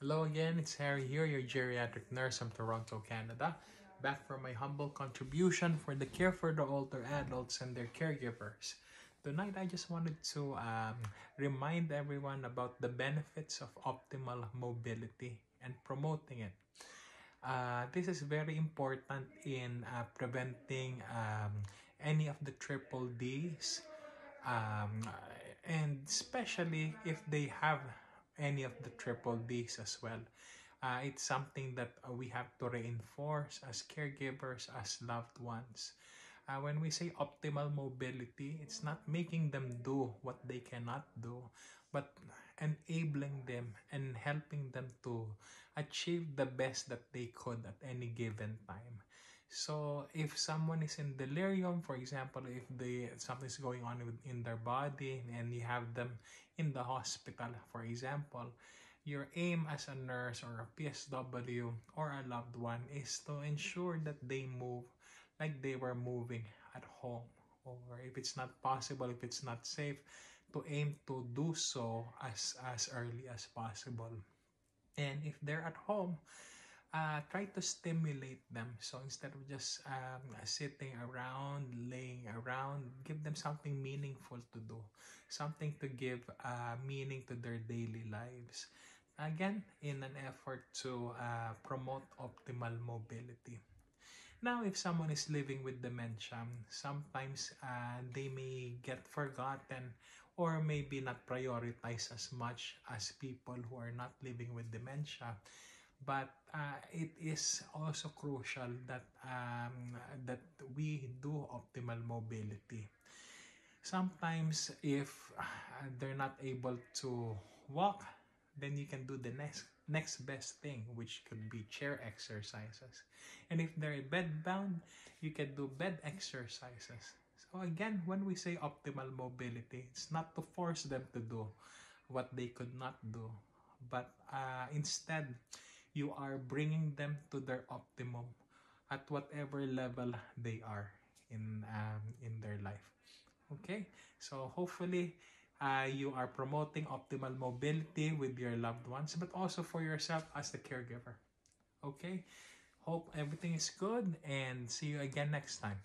Hello again, it's Harry here, your geriatric nurse from Toronto, Canada. Back for my humble contribution for the care for the older adults and their caregivers. Tonight, I just wanted to remind everyone about the benefits of optimal mobility and promoting it. This is very important in preventing any of the triple Ds, um, and especially if they have any of the triple Ds as well. It's something that we have to reinforce as caregivers, as loved ones. When we say optimal mobility, it's not making them do what they cannot do, but enabling them and helping them to achieve the best that they could at any given time. So if someone is in delirium, for example, if something's going on in their body and you have them in the hospital, for example, your aim as a nurse or a PSW or a loved one is to ensure that they move like they were moving at home. Or if it's not possible, if it's not safe, to aim to do so as early as possible. And if they're at home, try to stimulate them. So instead of just sitting around, laying around, give them something meaningful to do, something to give meaning to their daily lives. Again, in an effort to promote optimal mobility. Now, if someone is living with dementia, sometimes they may get forgotten or maybe not prioritized as much as people who are not living with dementia. But it is also crucial that we do optimal mobility. Sometimes if they're not able to walk, then you can do the next best thing, which could be chair exercises. And if they're bed bound, you can do bed exercises. So again, when we say optimal mobility, it's not to force them to do what they could not do, but instead you are bringing them to their optimum at whatever level they are in their life. Okay, so hopefully you are promoting optimal mobility with your loved ones, but also for yourself as the caregiver. Okay, hope everything is good and see you again next time.